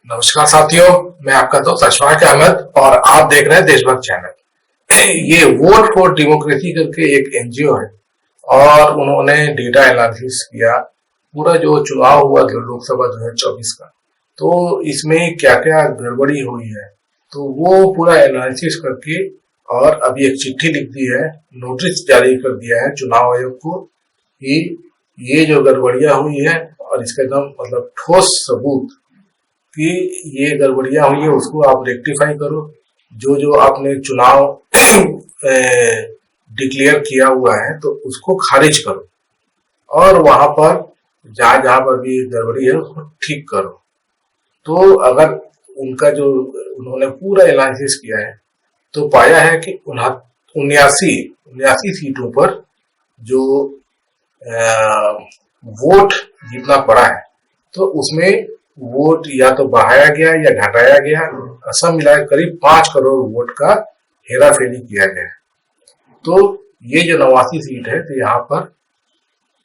नमस्कार साथियों, मैं आपका दोस्त अशफाक अहमद और आप देख रहे हैं देशभक्त चैनल। ये वोट फॉर डेमोक्रेसी करके एक एनजीओ है और उन्होंने डेटा एनालिसिस किया पूरा जो चुनाव हुआ जो लोकसभा 2024 का। तो इसमें क्या क्या गड़बड़ी हुई है तो वो पूरा एनालिसिस करके और अभी एक चिट्ठी लिख दी है, नोटिस जारी कर दिया है चुनाव आयोग को कि ये जो गड़बड़ियां हुई है और इसका एकदम मतलब ठोस सबूत कि ये गड़बड़ियां हुई है उसको आप रेक्टिफाई करो। जो जो आपने चुनाव डिक्लेयर किया हुआ है तो उसको खारिज करो और वहां पर जहां जहां पर भी गड़बड़ी है उसको ठीक करो। तो अगर उनका जो उन्होंने पूरा एनालिसिस किया है तो पाया है कि 79 सीटों पर जो वोट जितना पड़ा है तो उसमें वोट या तो बढ़ाया गया या घटाया गया, सब मिलाकर करीब 5 करोड़ वोट का हेरा फेरी किया गया। तो ये जो 89 सीट है तो यहाँ पर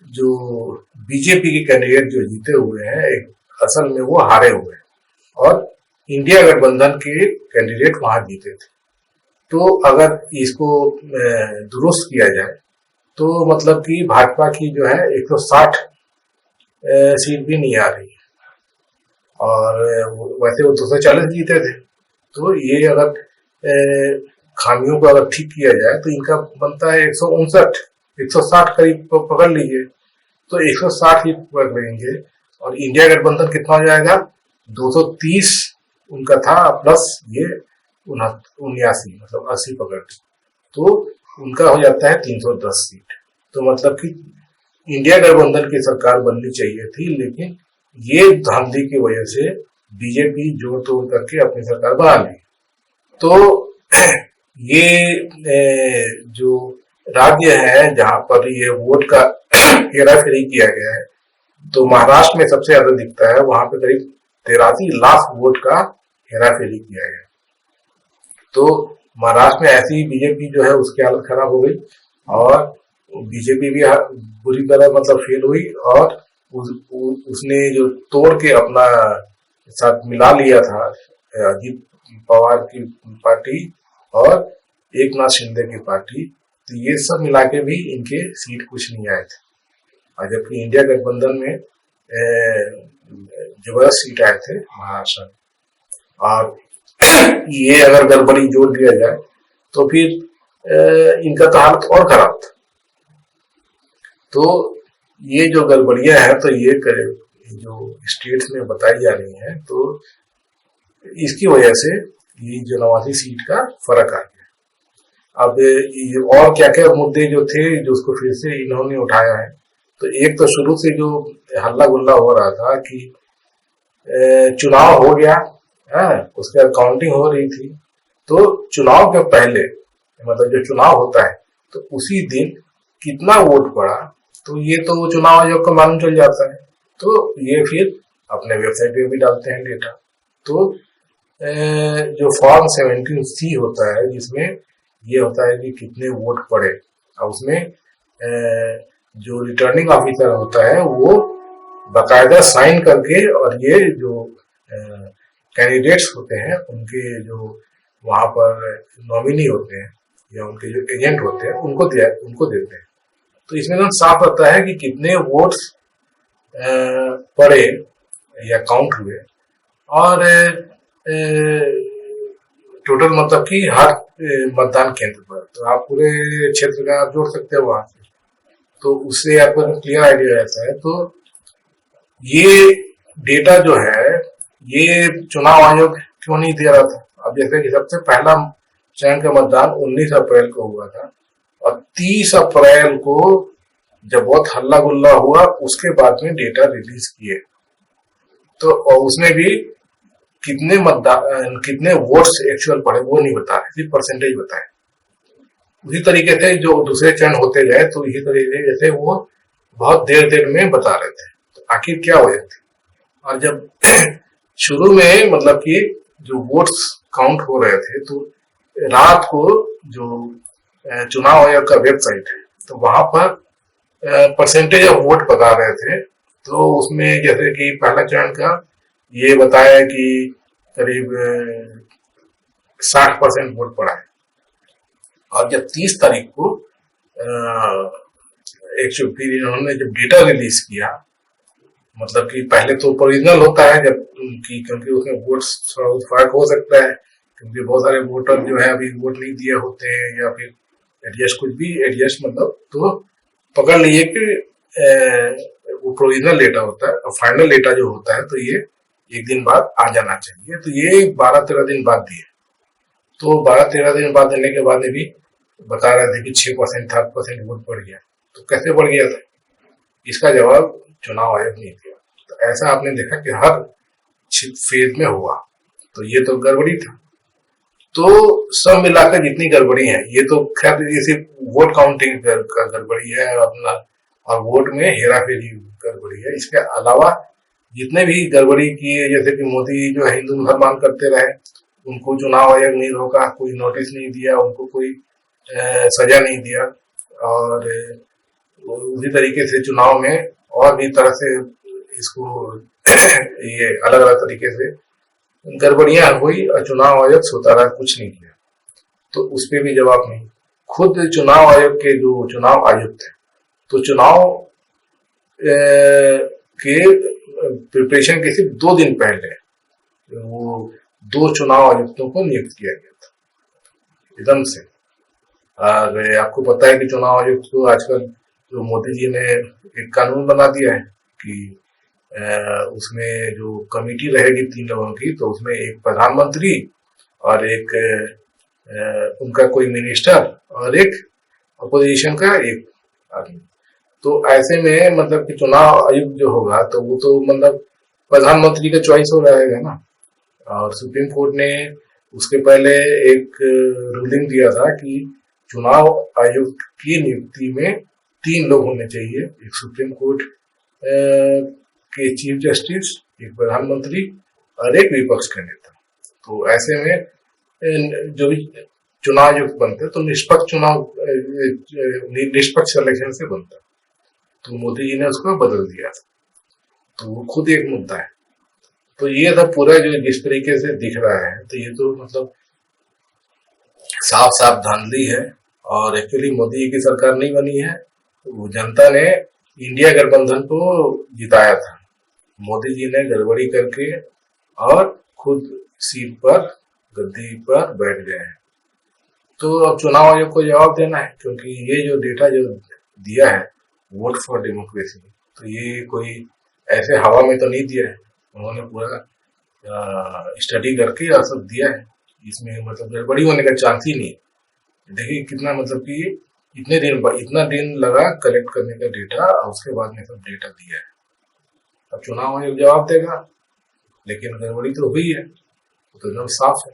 जो बीजेपी के कैंडिडेट जो जीते हुए हैं असल में वो हारे हुए हैं और इंडिया गठबंधन के कैंडिडेट वहां जीते थे। तो अगर इसको दुरुस्त किया जाए तो मतलब कि भाजपा की जो है 160 सीट भी नहीं आ रही है और वैसे वो 240 जीते थे। तो ये अगर खामियों को अगर ठीक किया जाए तो इनका बनता है 159 160 करीब पकड़ लीजिए। तो 160 ही पकड़ लेंगे और इंडिया गठबंधन कितना हो जाएगा 230 उनका था प्लस ये 79 मतलब 80 पकड़, तो उनका हो जाता है 310 सीट। तो मतलब कि इंडिया गठबंधन की सरकार बननी चाहिए थी, लेकिन ये धांधली की वजह से बीजेपी जोड़ तोड़ करके अपनी सरकार बना ली। तो ये जो राज्य है जहां पर ये वोट का हेराफेरी किया गया है तो महाराष्ट्र में सबसे ज्यादा दिखता है, वहां पे करीब 83 लाख वोट का हेराफेरी किया गया। तो महाराष्ट्र में ऐसी बीजेपी जो है उसकी हालत खराब हो गई और बीजेपी भी बुरी तरह मतलब फेल हुई और उसने जो तोड़ के अपना साथ मिला लिया था अजीत पवार की पार्टी और एकनाथ शिंदे की पार्टी, तो ये सब मिला के भी इनके सीट कुछ नहीं आए थे। और जबकि इंडिया गठबंधन में जबरदस्त सीट आए थे महाराष्ट्र में। और ये अगर गड़बड़ी जोड़ दिया जाए तो फिर इनका तो हालत और खराब था। तो ये जो गड़बड़ियां हैं तो ये जो स्टेट्स में बताई जा रही हैं तो इसकी वजह से ये जो 89 सीट का फर्क आ गया। अब और क्या क्या मुद्दे जो थे जो उसको फिर से इन्होंने उठाया है, तो एक तो शुरू से जो हल्ला गुल्ला हो रहा था कि चुनाव हो गया है, उसके बाद काउंटिंग हो रही थी, तो चुनाव के पहले मतलब जो चुनाव होता है तो उसी दिन कितना वोट पड़ा तो ये तो चुनाव आयोग को मालूम चल जाता है। तो ये फिर अपने वेबसाइट पे भी डालते हैं डेटा। तो जो फॉर्म 17C होता है जिसमें ये होता है कि कितने वोट पड़े और उसमें जो रिटर्निंग ऑफिसर होता है वो बाकायदा साइन करके और ये जो कैंडिडेट्स होते हैं उनके जो वहां पर नॉमिनी होते हैं या उनके जो एजेंट होते हैं उनको देते हैं। तो इसमें एकदम साफ रहता है कि कितने वोट्स पड़े या काउंट हुए और टोटल मतलब कि हर मतदान केंद्र पर तो आप पूरे क्षेत्र का आप जोड़ सकते हो वहां से, तो उससे आपको क्लियर आइडिया रहता है। तो ये डेटा जो है ये चुनाव आयोग क्यों नहीं दे रहा था। अब जैसे कि सबसे पहला चरण का मतदान 19 अप्रैल को हुआ था और 30 अप्रैल को जब बहुत हल्ला गुल्ला हुआ उसके बाद में डेटा रिलीज किए तो उसमें भी कितने वोट्स एक्चुअल पड़े वो नहीं बता रहे, सिर्फ परसेंटेज बताए। उसी तरीके से जो दूसरे चरण होते गए तो इसी तरीके से वो बहुत देर में बता रहे थे। तो आखिर क्या वजह थी। और जब शुरू में मतलब कि जो वोट्स काउंट हो रहे थे तो रात को जो चुनाव आयोग का वेबसाइट है तो वहां पर परसेंटेज ऑफ वोट बता रहे थे। तो उसमें जैसे कि पहला चरण का ये बताया कि करीब 60% वोट पड़ा है। और जब 30 तारीख को फिर इन्होंने जब डेटा रिलीज किया, मतलब कि पहले तो प्रोविजनल होता है जब कि, क्योंकि उसमें वोट थोड़ा फर्क हो सकता है, क्योंकि बहुत सारे वोटर जो है अभी वोट नहीं दिए होते हैं, या फिर एडजस्ट कुछ भी एडजस्ट मतलब, तो पकड़ लीजिए कि वो प्रोविजनल डेटा होता है, और फाइनल डेटा जो होता है तो ये एक दिन बाद आ जाना चाहिए। तो ये 12-13 दिन बाद दिए। तो 12-13 दिन बाद देने के बाद भी बता रहे थे कि 6% 7% वोट बढ़ गया। तो कैसे बढ़ गया था, इसका जवाब चुनाव आयोग नहीं दिया। तो ऐसा आपने देखा कि हर फेज में हुआ, तो ये तो गड़बड़ी था। तो सब मिलाकर जितनी गड़बड़ी है, ये तो खैर ये सिर्फ वोट काउंटिंग का गड़बड़ी है अपना, और वोट में हेरा फेरी गड़बड़ी है। इसके अलावा जितने भी गड़बड़ी किए, जैसे कि मोदी जो है हिंदू मुसलमान करते रहे, उनको चुनाव आयोग नहीं रोका, कोई नोटिस नहीं दिया, उनको कोई सजा नहीं दिया, और उसी तरीके से चुनाव में और भी तरह से इसको ये अलग अलग तरीके से गड़बड़ियां हुई, और चुनाव आयोग सोता रहा, कुछ नहीं किया। तो उस पर भी जवाब नहीं। खुद चुनाव आयोग के जो चुनाव आयुक्त थे, तो चुनाव के प्रिपरेशन के सिर्फ 2 दिन पहले वो 2 चुनाव आयुक्तों को नियुक्त किया गया था एकदम से। और आपको पता है कि चुनाव आयुक्त को आजकल जो मोदी जी ने एक कानून बना दिया है कि उसमें जो कमेटी रहेगी 3 लोगों की, तो उसमें एक प्रधानमंत्री और एक उनका कोई मिनिस्टर और एक अपोजिशन का एक आदमी। तो ऐसे में मतलब कि चुनाव आयुक्त जो होगा, तो वो तो मतलब प्रधानमंत्री का चॉइस हो रहेगा ना। और सुप्रीम कोर्ट ने उसके पहले एक रूलिंग दिया था कि चुनाव आयुक्त की नियुक्ति में 3 लोग होने चाहिए, एक सुप्रीम कोर्ट के चीफ जस्टिस, एक प्रधानमंत्री और एक विपक्ष का नेता। तो ऐसे में जो भी चुनाव आयुक्त बनते तो निष्पक्ष चुनाव, निष्पक्ष सिलेक्शन से बनता। तो मोदी जी ने उसको बदल दिया था, तो वो खुद एक मुद्दा है। तो ये था पूरा जो जिस तरीके से दिख रहा है, तो ये तो मतलब साफ साफ धांधली है। और एक्चुअली मोदी जी की सरकार नहीं बनी है, वो जनता ने इंडिया गठबंधन को जिताया था। मोदी जी ने गड़बड़ी करके और खुद सीट पर, गद्दी पर बैठ गए हैं। तो अब चुनाव आयोग को जवाब देना है, क्योंकि ये जो डेटा जो दिया है वोट फॉर डेमोक्रेसी, तो ये कोई ऐसे हवा में तो नहीं दिया है, उन्होंने पूरा स्टडी करके और सब दिया है। इसमें मतलब गड़बड़ी होने का चांस ही नहीं। देखिए कितना मतलब कि इतना दिन लगा कलेक्ट करने का डेटा, और उसके बाद में सब डेटा दिया है। अब चुनाव आयोग जवाब देगा, लेकिन गड़बड़ी तो हुई है, तो एकदम साफ है।